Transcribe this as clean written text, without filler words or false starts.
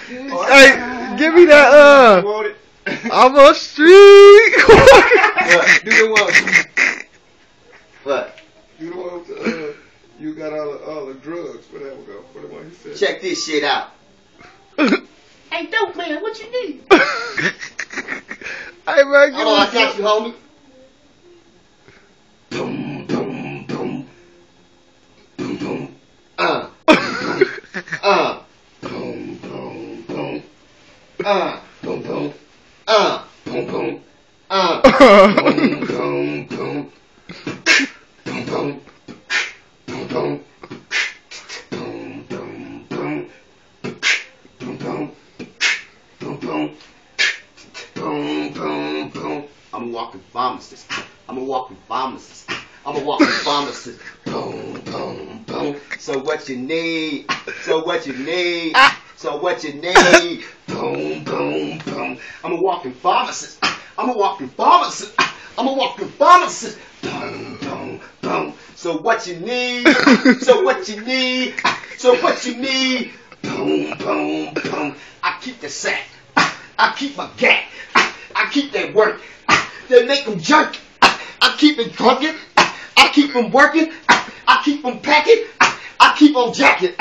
Hey, give me that. Want it? I'm a street. What? Do the one. What? You the one with you got all the drugs. Whatever go. For the one he said. Check this shit out. Hey, dope man, what you need? Hey man, give Hold on, I me got some. you, homie. Boom, boom, boom. Boom, boom. Boom, boom, boom. Boom, boom. Boom, boom. Boom, boom, boom. Boom, boom. Boom, boom. Boom, boom, boom. Boom, boom. Boom, boom. Boom, boom, boom. I'm a walking pharmacist. I'm a walking pharmacist. I'm a walking pharmacist. Boom, boom, boom. So what you need? So what you need? So what you need? Boom, boom, boom. I'm a walking pharmacist. I'm a walking pharmacist. I'm a walking pharmacist. Boom, boom, boom. So what you need? So what you need? So what you need? Boom, boom, boom. I keep the sack. I keep my gat. I keep that work. They make them jerk. I keep it drunken. I keep them working. I keep them packing. I keep on jacking.